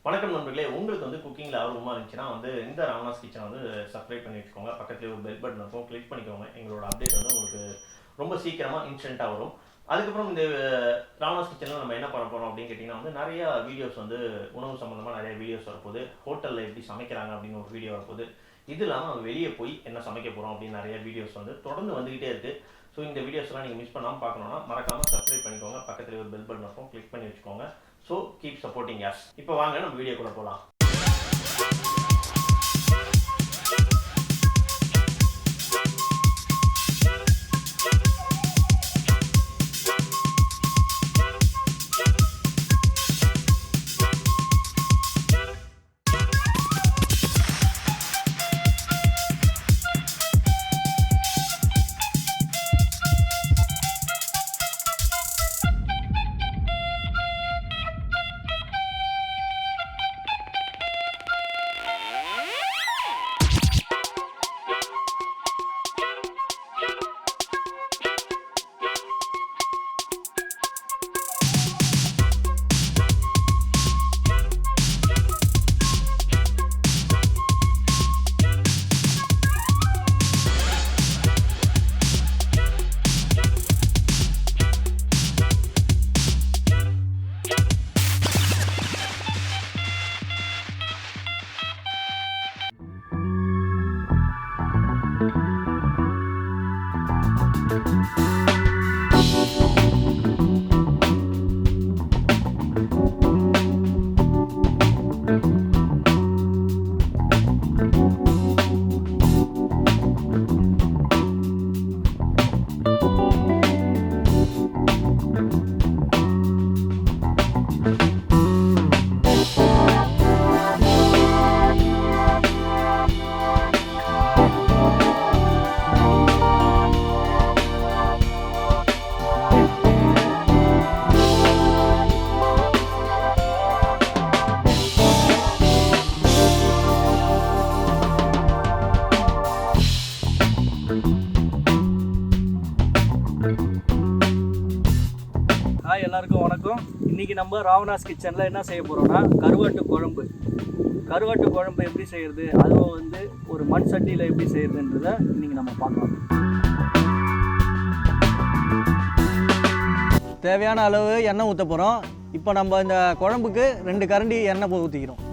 வணக்கம் நண்பர்களே, உங்களுக்கு குக்கிங்கில் ஆர்வமாக இருந்துச்சுன்னா இந்த ராமநாஸ் கிச்சனை சப்ஸ்கிரைப் பண்ணி வச்சுக்கோங்க. பக்கத்துலேயே ஒரு பெல் பட்டன் இருக்கும், கிளிக் பண்ணிக்கோங்க. எங்களோட அப்டேட் உங்களுக்கு ரொம்ப சீக்கிரமாக இன்ஸ்டண்ட்டாக வரும். அதுக்கப்புறம் இந்த ராமநாஸ் கிச்சனில் நம்ம என்ன பண்ண போகிறோம் அப்படின்னு கேட்டிங்கன்னா நிறையா வீடியோஸ் உணவு சம்மந்தமாக நிறைய வீடியோஸ் வரப்போகுது. ஹோட்டலில் எப்படி சமைக்கிறாங்க அப்படின்னு ஒரு வீடியோ வரப்போகுது. இது இல்லாமல் நம்ம வெளியே போய் என்ன சமைக்க போகிறோம் அப்படின்னு நிறைய வீடியோஸ் தொடர்ந்து வந்துக்கிட்டே இருக்குது. ஸோ இந்த வீடியோஸ்லாம் நீங்கள் மிஸ் பண்ணாமல் பார்க்கணுன்னா மறக்காமல் சப்ஸ்கிரைப் பண்ணிக்கோங்க. பக்கத்துலேயே ஒரு பெல் பட்டன் இருக்கும், கிளிக் பண்ணி வச்சுக்கோங்க. So keep supporting us. இப்போ வாங்க நம்ம வீடியோக்குள்ளே போகலாம். எல்லாருக்கும் வணக்கம். இன்றைக்கி நம்ம ராமநாஸ் கிச்சனில் என்ன செய்ய போகிறோம்னா கருவாட்டு குழம்பு. கருவாட்டு குழம்பு எப்படி செய்கிறது, அதுவும் ஒரு மண் சட்டியில் எப்படி செய்கிறதுன்றதை இன்றைக்கி நம்ம பார்க்கலாம். தேவையான அளவு எண்ணெய் ஊற்ற போகிறோம். இப்போ நம்ம இந்த குழம்புக்கு 2 கரண்டி எண்ணெய் ஊற்றிக்கிறோம்.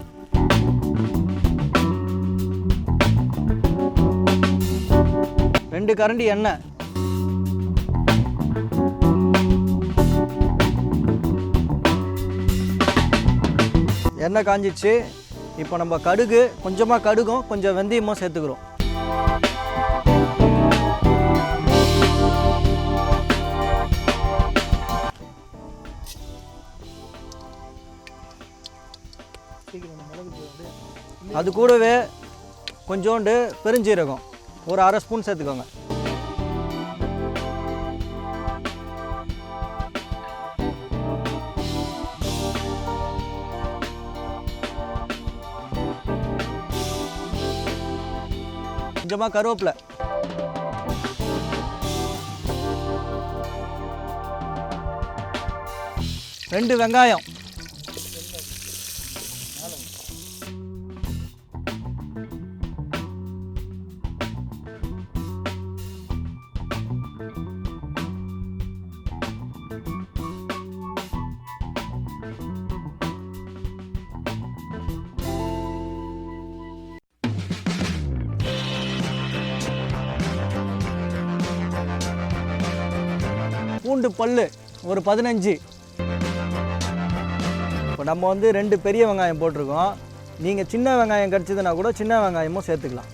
ரெண்டு கரண்டி எண்ணெய். எண்ணெய் காஞ்சிச்சு. இப்போ நம்ம கடுகு, கொஞ்சமாக கடுகும் கொஞ்சம் வெந்தயமும் சேர்த்துக்கிறோம். அது கூடவே கொஞ்சோண்டு பெருஞ்சீரகம் ஒரு 1/2 ஸ்பூன் சேர்த்துக்கோங்க. கொஞ்சமாக கருவேப்பிலை, ரெண்டு வெங்காயம், பூண்டு பல்லு ஒரு 15. இப்போ நம்ம 2 பெரிய வெங்காயம் போட்டிருக்கோம். நீங்கள் சின்ன வெங்காயம் கிடச்சிதுன்னா கூட சின்ன வெங்காயமும் சேர்த்துக்கலாம்.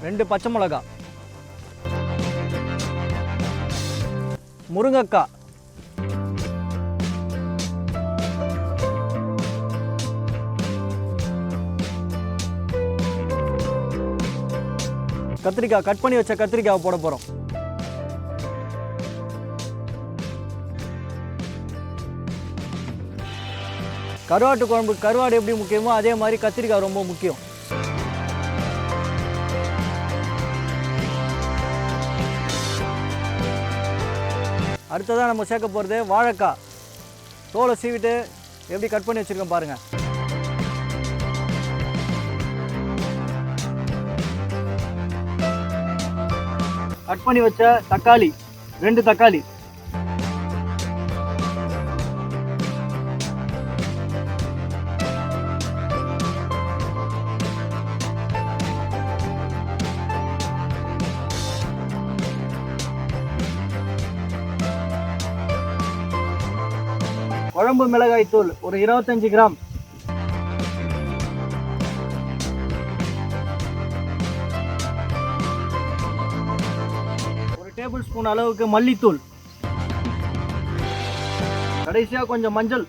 2 பச்சை மிளகாய், முருங்கைக்காய், கத்திரிக்காய், கட் பண்ணி வச்ச கத்திரிக்காய் போட போகிறோம். கருவாட்டு குழம்பு கருவாடு எப்படி முக்கியமோ அதே மாதிரி கத்திரிக்காய் ரொம்ப முக்கியம். அடுத்ததாக நம்ம சேர்க்க போகிறது வாழைக்காய். தோலை சீவிட்டு எப்படி கட் பண்ணி வச்சுருக்கோம் பாருங்கள். கட் பண்ணி வச்ச தக்காளி 2 தக்காளி, குழம்பு மிளகாய் தூள் ஒரு 25 கிராம், ஒரு டேபிள் ஸ்பூன் அளவுக்கு மல்லித்தூள், கடைசியா கொஞ்சம் மஞ்சள்,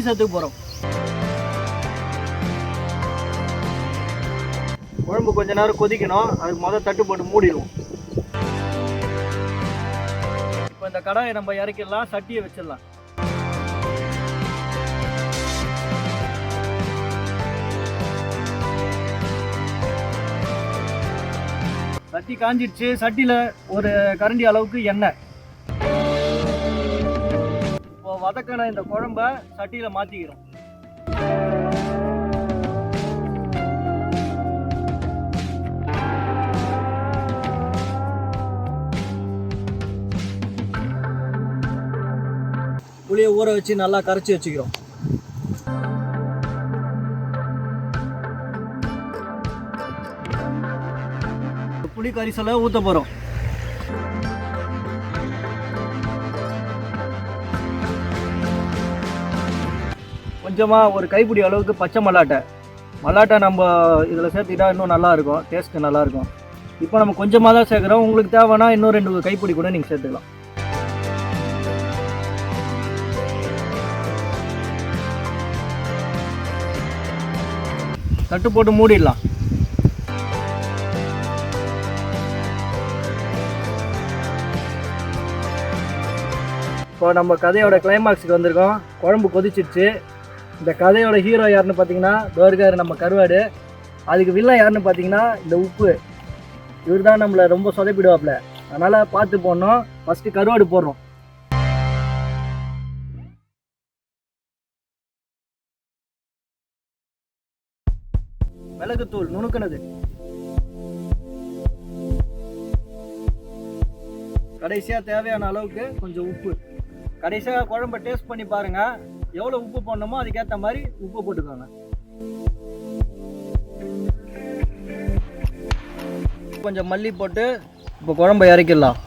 சேர்த்துக்க போறோம். குழம்பு கொஞ்ச நேரம் கொதிக்கணும், அதுக்கு முதல் தட்டு போட்டு மூடிடுவோம். இப்போ இந்த கடாயை நம்ம இறக்கிடலாம், சட்டியை வச்சிடலாம். சட்டி காஞ்சிடுச்சு. சட்டியில் ஒரு கரண்டி அளவுக்கு எண்ணெய். இப்போ வதக்கின இந்த குழம்ப சட்டியில் மாற்றிக்கிறோம். புளியை ஊற வச்சு நல்லா கரைச்சி வச்சுக்கிறோம். புளி கரிசலை ஊற்ற போகிறோம். கொஞ்சமாக ஒரு கைப்பிடி அளவுக்கு பச்சை மல்லாட்டை நம்ம இதில் சேர்த்துக்கிட்டா இன்னும் நல்லாயிருக்கும், டேஸ்ட்டு நல்லாயிருக்கும். இப்போ நம்ம கொஞ்சமாக தான் சேர்க்குறோம், உங்களுக்கு தேவைன்னா இன்னும் 2 கைப்பிடி கூட நீங்கள் சேர்த்துக்கலாம். தட்டு போட்டு மூடிடலாம். இப்போ நம்ம கதையோட கிளைமாக்ஸுக்கு வந்திருக்கோம். குழம்பு கொதிச்சிடுச்சு. இந்த கதையோட ஹீரோ யாருன்னு பார்த்தீங்கன்னா தோர்கார் நம்ம கருவாடு. அதுக்கு வில்லன் யாருன்னு பார்த்தீங்கன்னா இந்த உப்பு. இவர் தான் நம்மளை ரொம்ப சொதப்பிடுவாப்புல. அதனால் பார்த்து போடணும். ஃபஸ்ட்டு கருவாடு போடுறோம். மிளகுத்தூள் நுணுக்குனது, கடைசியாக தேவையான அளவுக்கு கொஞ்சம் உப்பு. கடைசியாக குழம்பை டேஸ்ட் பண்ணி பாருங்கள், எவ்வளோ உப்பு போடணுமோ அதுக்கேற்ற மாதிரி உப்பு போட்டுக்கோங்க. கொஞ்சம் மல்லி போட்டு இப்போ குழம்பை இறக்கிடலாம்.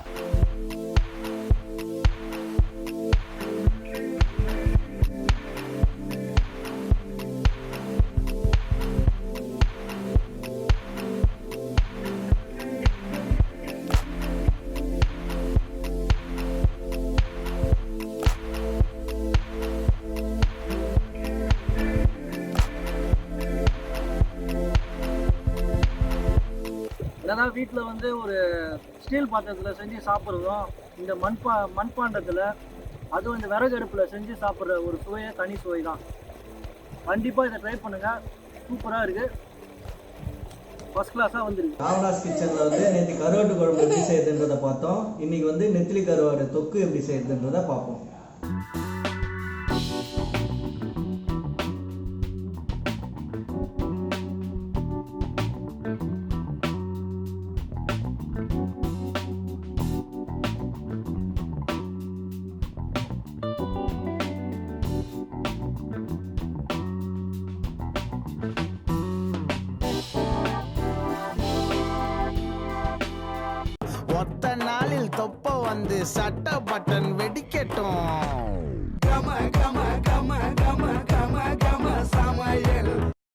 இல்லைனா வீட்டில் வந்து ஒரு ஸ்டீல் பாத்திரத்தில் செஞ்சு சாப்பிட்றதும், இந்த மண்பாண்டத்தில் அதுவும் இந்த விறகு அடுப்பில் செஞ்சு சாப்பிட்ற ஒரு சுவையே தனி சுவை தான். கண்டிப்பாக இதை ட்ரை பண்ணுங்கள், சூப்பராக இருக்குது, ஃபஸ்ட் கிளாஸாக வந்துருக்கு. ராவணாஸ் கிச்சனில் வந்து நேற்று கருவாட்டு குழம்பு எப்படி செய்யுதுன்றதை பார்த்தோம். இன்றைக்கி வந்து நெத்திலி கருவாடு தொக்கு எப்படி செய்யுதுன்றதை பார்ப்போம். ஒத்த நாளில் தொப்ப வந்து சட்ட பட்டன் வெடிக்கட்டும்.